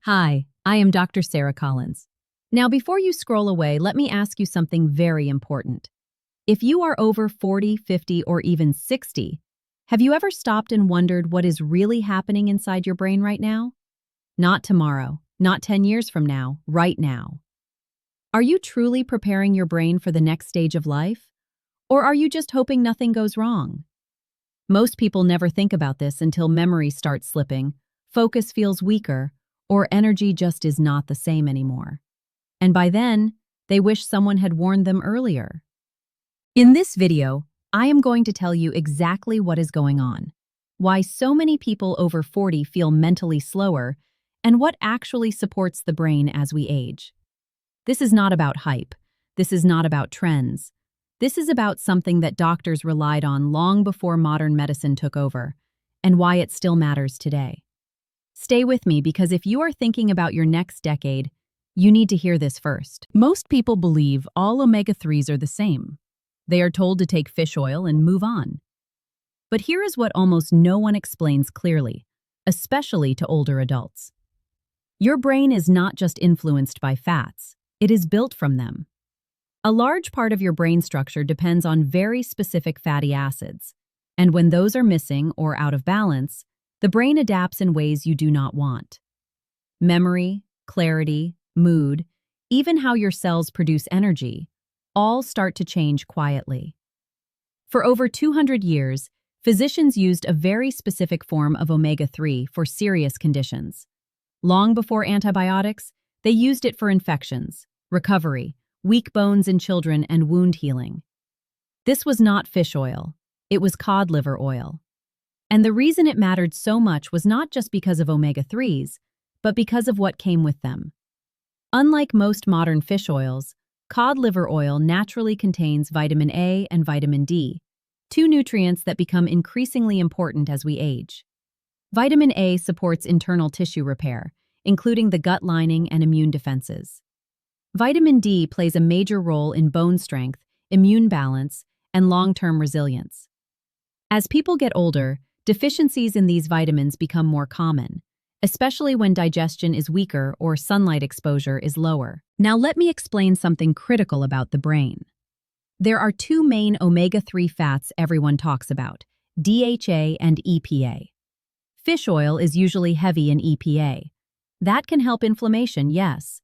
Hi, I am Dr. Sarah Collins. Now, before you scroll away, let me ask you something very important. If you are over 40, 50, or even 60, have you ever stopped and wondered what is really happening inside your brain right now? Not tomorrow, not 10 years from now, right now. Are you truly preparing your brain for the next stage of life? Or are you just hoping nothing goes wrong? Most people never think about this until memory starts slipping, focus feels weaker, or energy just is not the same anymore. And by then, they wish someone had warned them earlier. In this video, I am going to tell you exactly what is going on, why so many people over 40 feel mentally slower, and what actually supports the brain as we age. This is not about hype. This is not about trends. This is about something that doctors relied on long before modern medicine took over, and why it still matters today. Stay with me because if you are thinking about your next decade, you need to hear this first. Most people believe all omega-3s are the same. They are told to take fish oil and move on. But here is what almost no one explains clearly, especially to older adults. Your brain is not just influenced by fats, it is built from them. A large part of your brain structure depends on very specific fatty acids, and when those are missing or out of balance, the brain adapts in ways you do not want. Memory, clarity, mood, even how your cells produce energy, all start to change quietly. For over 200 years, physicians used a very specific form of omega-3 for serious conditions. Long before antibiotics, they used it for infections, recovery, weak bones in children, and wound healing. This was not fish oil, it was cod liver oil. And the reason it mattered so much was not just because of omega-3s, but because of what came with them. Unlike most modern fish oils, cod liver oil naturally contains vitamin A and vitamin D, two nutrients that become increasingly important as we age. Vitamin A supports internal tissue repair, including the gut lining and immune defenses. Vitamin D plays a major role in bone strength, immune balance, and long-term resilience. As people get older, deficiencies in these vitamins become more common, especially when digestion is weaker or sunlight exposure is lower. Now let me explain something critical about the brain. There are two main omega-3 fats everyone talks about, DHA and EPA. Fish oil is usually heavy in EPA. That can help inflammation, yes,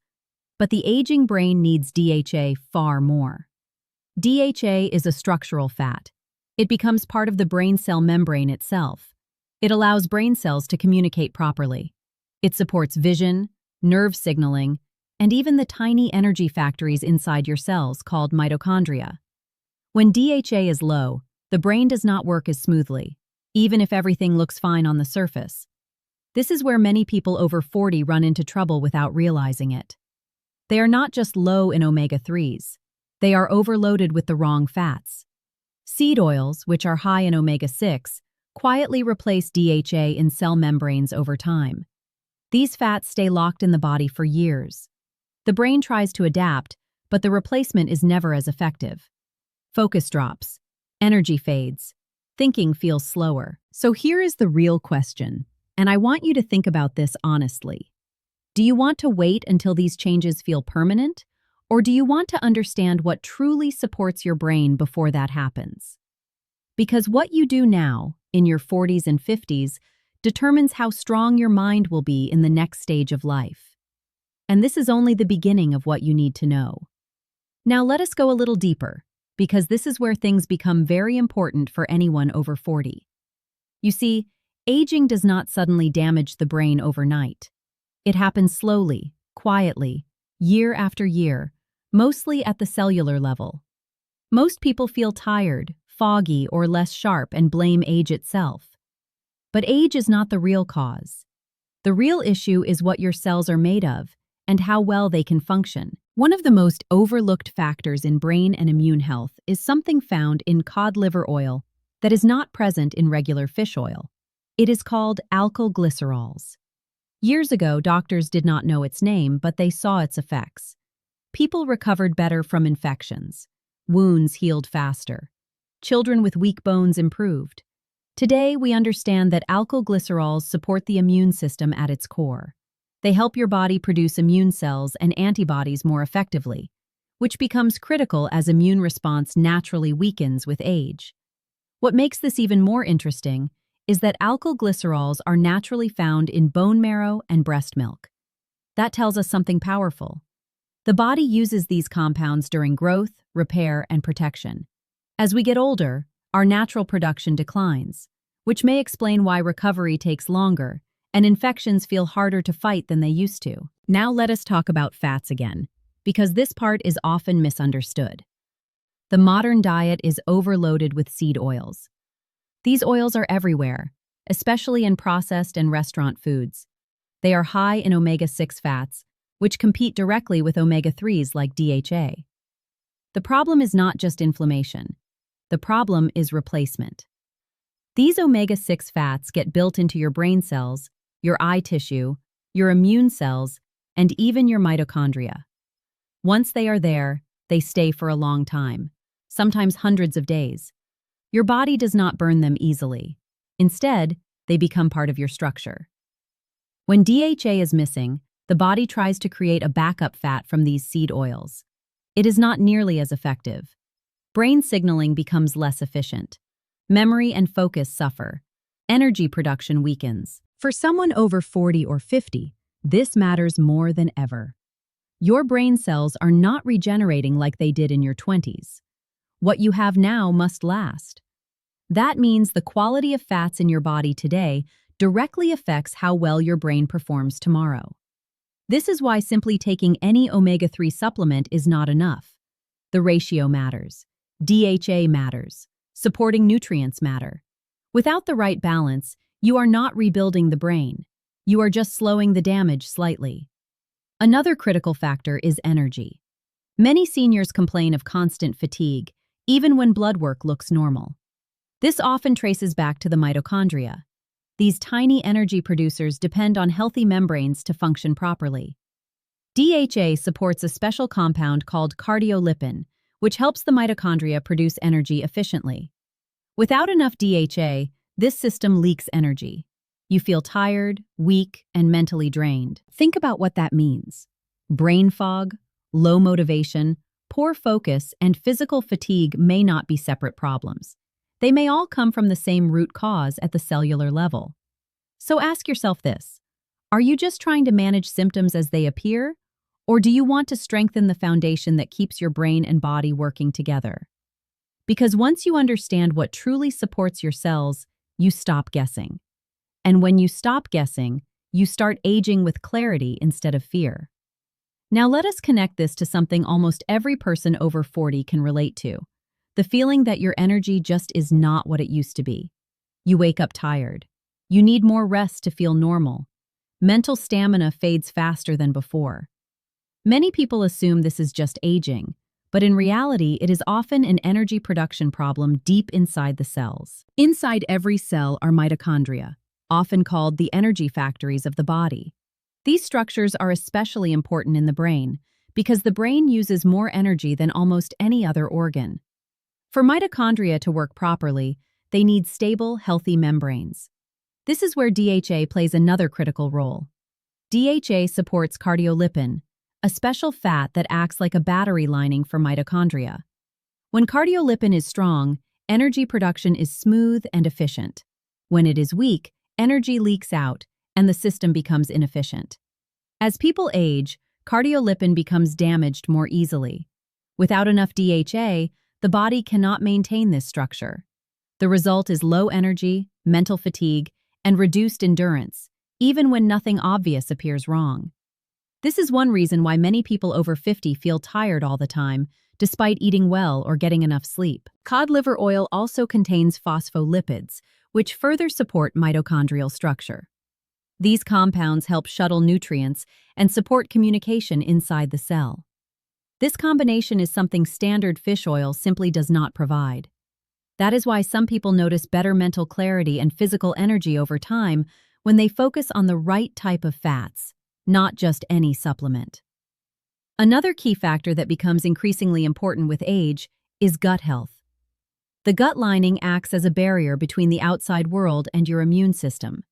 but the aging brain needs DHA far more. DHA is a structural fat. It becomes part of the brain cell membrane itself. It allows brain cells to communicate properly. It supports vision, nerve signaling, and even the tiny energy factories inside your cells called mitochondria. When DHA is low, the brain does not work as smoothly, even if everything looks fine on the surface. This is where many people over 40 run into trouble without realizing it. They are not just low in omega-3s. They are overloaded with the wrong fats. Seed oils, which are high in omega-6, quietly replace DHA in cell membranes over time. These fats stay locked in the body for years. The brain tries to adapt, but the replacement is never as effective. Focus drops, energy fades, thinking feels slower. So here is the real question, and I want you to think about this honestly. Do you want to wait until these changes feel permanent, or do you want to understand what truly supports your brain before that happens? Because what you do now, in your 40s and 50s, determines how strong your mind will be in the next stage of life. And this is only the beginning of what you need to know. Now let us go a little deeper, because this is where things become very important for anyone over 40. You see, aging does not suddenly damage the brain overnight. It happens slowly, quietly, year after year, mostly at the cellular level. Most people feel tired, foggy, or less sharp and blame age itself. But age is not the real cause. The real issue is what your cells are made of and how well they can function. One of the most overlooked factors in brain and immune health is something found in cod liver oil that is not present in regular fish oil. It is called alkyl glycerols. Years ago, doctors did not know its name, but they saw its effects. People recovered better from infections. Wounds healed faster. Children with weak bones improved. Today, we understand that alkyl glycerols support the immune system at its core. They help your body produce immune cells and antibodies more effectively, which becomes critical as immune response naturally weakens with age. What makes this even more interesting is that alkyl glycerols are naturally found in bone marrow and breast milk. That tells us something powerful. The body uses these compounds during growth, repair, and protection. As we get older, our natural production declines, which may explain why recovery takes longer and infections feel harder to fight than they used to. Now let us talk about fats again, because this part is often misunderstood. The modern diet is overloaded with seed oils. These oils are everywhere, especially in processed and restaurant foods. They are high in omega-6 fats, which compete directly with omega-3s like DHA. The problem is not just inflammation. The problem is replacement. These omega-6 fats get built into your brain cells, your eye tissue, your immune cells, and even your mitochondria. Once they are there, they stay for a long time, sometimes hundreds of days. Your body does not burn them easily. Instead, they become part of your structure. When DHA is missing, the body tries to create a backup fat from these seed oils. It is not nearly as effective. Brain signaling becomes less efficient. Memory and focus suffer. Energy production weakens. For someone over 40 or 50, this matters more than ever. Your brain cells are not regenerating like they did in your 20s. What you have now must last. That means the quality of fats in your body today directly affects how well your brain performs tomorrow. This is why simply taking any omega-3 supplement is not enough. The ratio matters. DHA matters. Supporting nutrients matter. Without the right balance, you are not rebuilding the brain. You are just slowing the damage slightly. Another critical factor is energy. Many seniors complain of constant fatigue, even when blood work looks normal. This often traces back to the mitochondria. These tiny energy producers depend on healthy membranes to function properly. DHA supports a special compound called cardiolipin, which helps the mitochondria produce energy efficiently. Without enough DHA, this system leaks energy. You feel tired, weak, and mentally drained. Think about what that means. Brain fog, low motivation, poor focus, and physical fatigue may not be separate problems. They may all come from the same root cause at the cellular level. So ask yourself this: are you just trying to manage symptoms as they appear, or do you want to strengthen the foundation that keeps your brain and body working together? Because once you understand what truly supports your cells, you stop guessing. And when you stop guessing, you start aging with clarity instead of fear. Now let us connect this to something almost every person over 40 can relate to: the feeling that your energy just is not what it used to be. You wake up tired. You need more rest to feel normal. Mental stamina fades faster than before. Many people assume this is just aging, but in reality, it is often an energy production problem deep inside the cells. Inside every cell are mitochondria, often called the energy factories of the body. These structures are especially important in the brain because the brain uses more energy than almost any other organ. For mitochondria to work properly, they need stable, healthy membranes. This is where DHA plays another critical role. DHA supports cardiolipin, a special fat that acts like a battery lining for mitochondria. When cardiolipin is strong, energy production is smooth and efficient. When it is weak, energy leaks out, and the system becomes inefficient. As people age, cardiolipin becomes damaged more easily. Without enough DHA, the body cannot maintain this structure. The result is low energy, mental fatigue, and reduced endurance, even when nothing obvious appears wrong. This is one reason why many people over 50 feel tired all the time, despite eating well or getting enough sleep. Cod liver oil also contains phospholipids, which further support mitochondrial structure. These compounds help shuttle nutrients and support communication inside the cell. This combination is something standard fish oil simply does not provide. That is why some people notice better mental clarity and physical energy over time when they focus on the right type of fats, not just any supplement. Another key factor that becomes increasingly important with age is gut health. The gut lining acts as a barrier between the outside world and your immune system.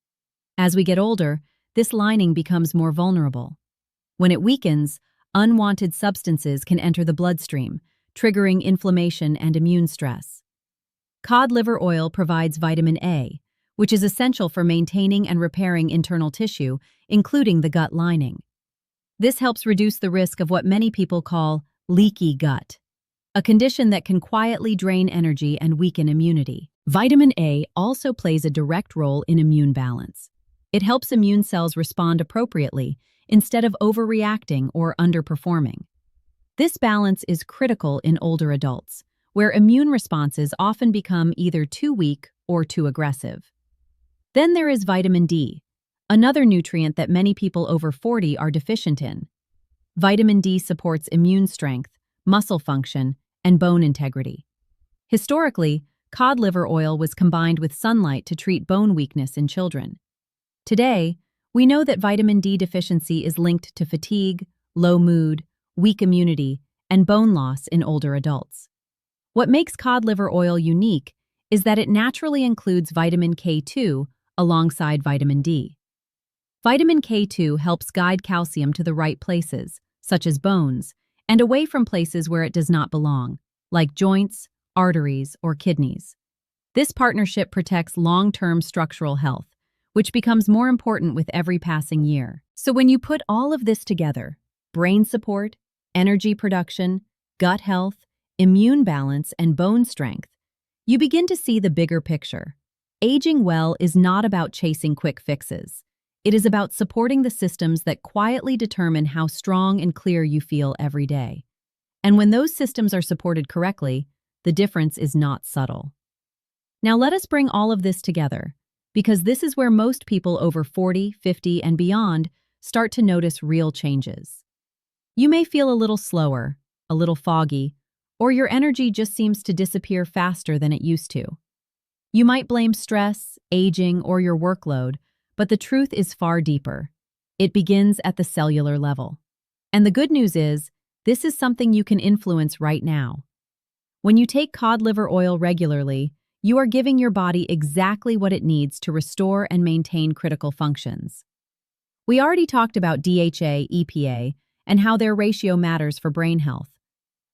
As we get older, this lining becomes more vulnerable. When it weakens, unwanted substances can enter the bloodstream, triggering inflammation and immune stress. Cod liver oil provides vitamin A, which is essential for maintaining and repairing internal tissue, including the gut lining. This helps reduce the risk of what many people call leaky gut, a condition that can quietly drain energy and weaken immunity. Vitamin A also plays a direct role in immune balance. It helps immune cells respond appropriately instead of overreacting or underperforming. This balance is critical in older adults, where immune responses often become either too weak or too aggressive. Then there is vitamin D, another nutrient that many people over 40 are deficient in. Vitamin D supports immune strength, muscle function, and bone integrity. Historically, cod liver oil was combined with sunlight to treat bone weakness in children. Today, we know that vitamin D deficiency is linked to fatigue, low mood, weak immunity, and bone loss in older adults. What makes cod liver oil unique is that it naturally includes vitamin K2 alongside vitamin D. Vitamin K2 helps guide calcium to the right places, such as bones, and away from places where it does not belong, like joints, arteries, or kidneys. This partnership protects long-term structural health, which becomes more important with every passing year. So when you put all of this together, brain support, energy production, gut health, immune balance, and bone strength, you begin to see the bigger picture. Aging well is not about chasing quick fixes. It is about supporting the systems that quietly determine how strong and clear you feel every day. And when those systems are supported correctly, the difference is not subtle. Now let us bring all of this together, because this is where most people over 40, 50, and beyond start to notice real changes. You may feel a little slower, a little foggy, or your energy just seems to disappear faster than it used to. You might blame stress, aging, or your workload, but the truth is far deeper. It begins at the cellular level. And the good news is, this is something you can influence right now. When you take cod liver oil regularly, you are giving your body exactly what it needs to restore and maintain critical functions. We already talked about DHA, EPA, and how their ratio matters for brain health.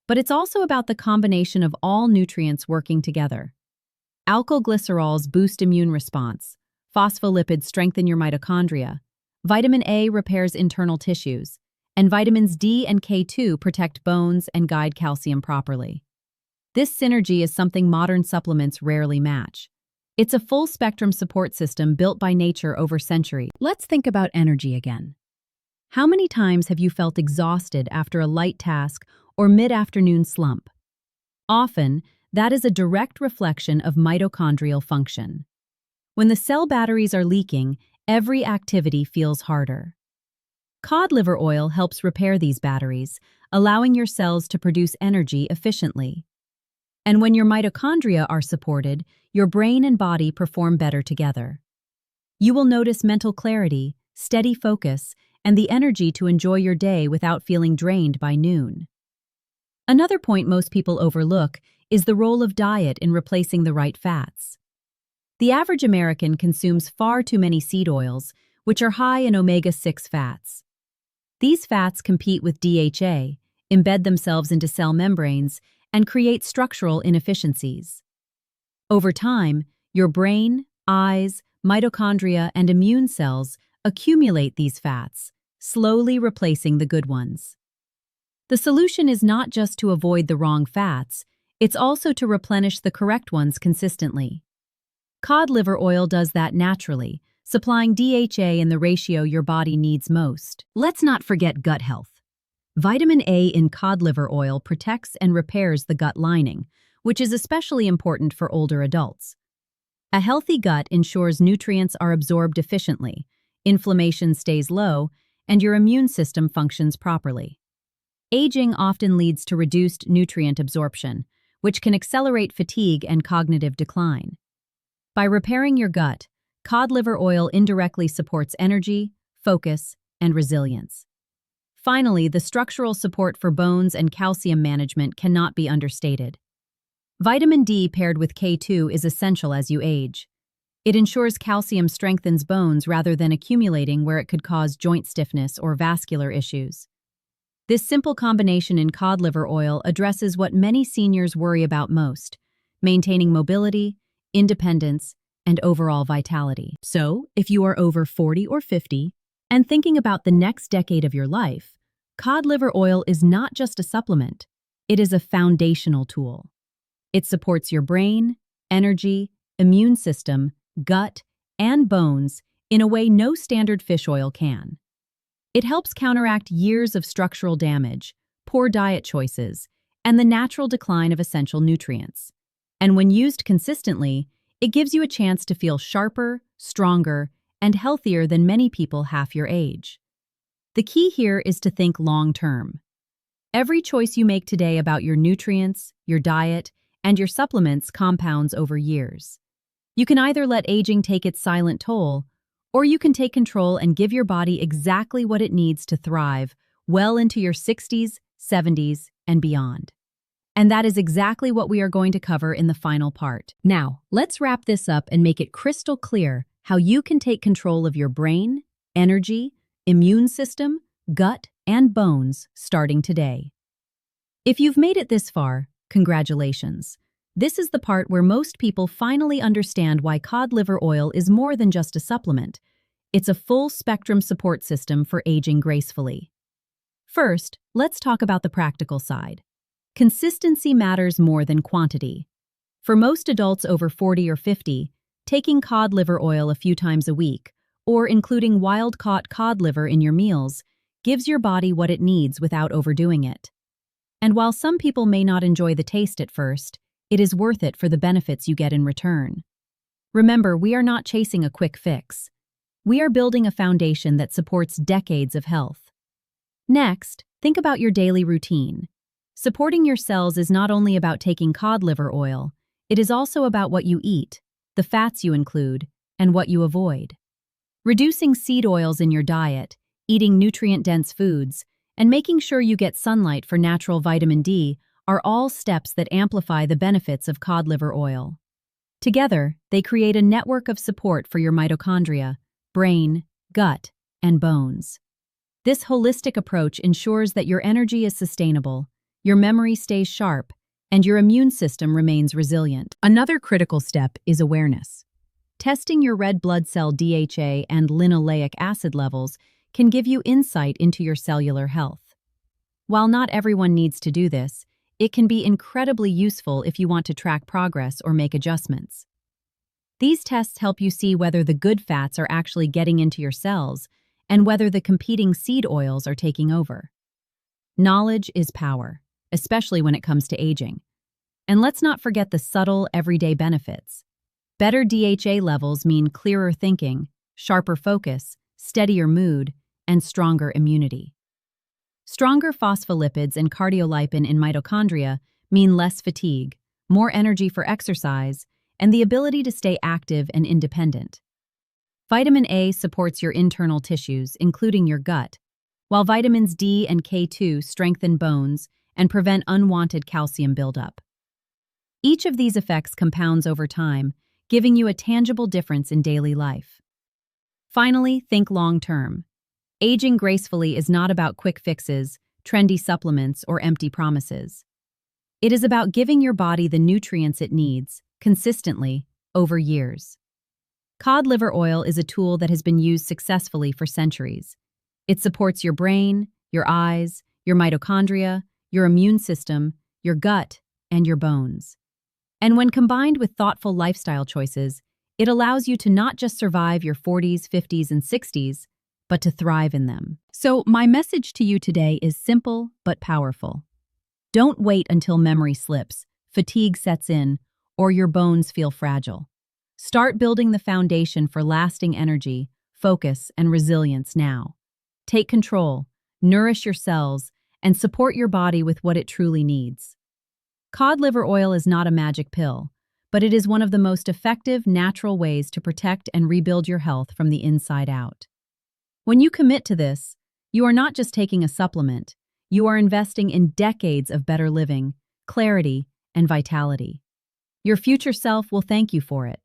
But it's also about the combination of all nutrients working together. Alkylglycerols boost immune response, phospholipids strengthen your mitochondria, vitamin A repairs internal tissues, and vitamins D and K2 protect bones and guide calcium properly. This synergy is something modern supplements rarely match. It's a full-spectrum support system built by nature over centuries. Let's think about energy again. How many times have you felt exhausted after a light task or mid-afternoon slump? Often, that is a direct reflection of mitochondrial function. When the cell batteries are leaking, every activity feels harder. Cod liver oil helps repair these batteries, allowing your cells to produce energy efficiently. And when your mitochondria are supported, your brain and body perform better together. You will notice mental clarity, steady focus, and the energy to enjoy your day without feeling drained by noon. Another point most people overlook is the role of diet in replacing the right fats. The average American consumes far too many seed oils, which are high in omega-6 fats. These fats compete with DHA, embed themselves into cell membranes, and create structural inefficiencies. Over time, your brain, eyes, mitochondria, and immune cells accumulate these fats, slowly replacing the good ones. The solution is not just to avoid the wrong fats, it's also to replenish the correct ones consistently. Cod liver oil does that naturally, supplying DHA in the ratio your body needs most. Let's not forget gut health. Vitamin A in cod liver oil protects and repairs the gut lining, which is especially important for older adults. A healthy gut ensures nutrients are absorbed efficiently, inflammation stays low, and your immune system functions properly. Aging often leads to reduced nutrient absorption, which can accelerate fatigue and cognitive decline. By repairing your gut, cod liver oil indirectly supports energy, focus, and resilience. Finally, the structural support for bones and calcium management cannot be understated. Vitamin D paired with K2 is essential as you age. It ensures calcium strengthens bones rather than accumulating where it could cause joint stiffness or vascular issues. This simple combination in cod liver oil addresses what many seniors worry about most: maintaining mobility, independence, and overall vitality. So, if you are over 40 or 50 and thinking about the next decade of your life, cod liver oil is not just a supplement, it is a foundational tool. It supports your brain, energy, immune system, gut, and bones in a way no standard fish oil can. It helps counteract years of structural damage, poor diet choices, and the natural decline of essential nutrients. And when used consistently, it gives you a chance to feel sharper, stronger, and healthier than many people half your age. The key here is to think long-term. Every choice you make today about your nutrients, your diet, and your supplements compounds over years. You can either let aging take its silent toll, or you can take control and give your body exactly what it needs to thrive well into your 60s, 70s, and beyond. And that is exactly what we are going to cover in the final part. Now, let's wrap this up and make it crystal clear how you can take control of your brain, energy, immune system, gut, and bones starting today. If you've made it this far, congratulations. This is the part where most people finally understand why cod liver oil is more than just a supplement. It's a full-spectrum support system for aging gracefully. First, let's talk about the practical side. Consistency matters more than quantity. For most adults over 40 or 50, taking cod liver oil a few times a week, or including wild-caught cod liver in your meals, gives your body what it needs without overdoing it. And while some people may not enjoy the taste at first, it is worth it for the benefits you get in return. Remember, we are not chasing a quick fix. We are building a foundation that supports decades of health. Next, think about your daily routine. Supporting your cells is not only about taking cod liver oil, it is also about what you eat, the fats you include, and what you avoid. Reducing seed oils in your diet, eating nutrient-dense foods, and making sure you get sunlight for natural vitamin D are all steps that amplify the benefits of cod liver oil. Together, they create a network of support for your mitochondria, brain, gut, and bones. This holistic approach ensures that your energy is sustainable, your memory stays sharp, and your immune system remains resilient. Another critical step is awareness. Testing your red blood cell DHA and linoleic acid levels can give you insight into your cellular health. While not everyone needs to do this, it can be incredibly useful if you want to track progress or make adjustments. These tests help you see whether the good fats are actually getting into your cells and whether the competing seed oils are taking over. Knowledge is power, especially when it comes to aging. And let's not forget the subtle, everyday benefits. Better DHA levels mean clearer thinking, sharper focus, steadier mood, and stronger immunity. Stronger phospholipids and cardiolipin in mitochondria mean less fatigue, more energy for exercise, and the ability to stay active and independent. Vitamin A supports your internal tissues, including your gut, while vitamins D and K2 strengthen bones and prevent unwanted calcium buildup. Each of these effects compounds over time, giving you a tangible difference in daily life. Finally, think long-term. Aging gracefully is not about quick fixes, trendy supplements, or empty promises. It is about giving your body the nutrients it needs, consistently, over years. Cod liver oil is a tool that has been used successfully for centuries. It supports your brain, your eyes, your mitochondria, your immune system, your gut, and your bones. And when combined with thoughtful lifestyle choices, it allows you to not just survive your 40s, 50s, and 60s, but to thrive in them. So my message to you today is simple but powerful. Don't wait until memory slips, fatigue sets in, or your bones feel fragile. Start building the foundation for lasting energy, focus, and resilience now. Take control, nourish your cells, and support your body with what it truly needs. Cod liver oil is not a magic pill, but it is one of the most effective, natural ways to protect and rebuild your health from the inside out. When you commit to this, you are not just taking a supplement, you are investing in decades of better living, clarity, and vitality. Your future self will thank you for it.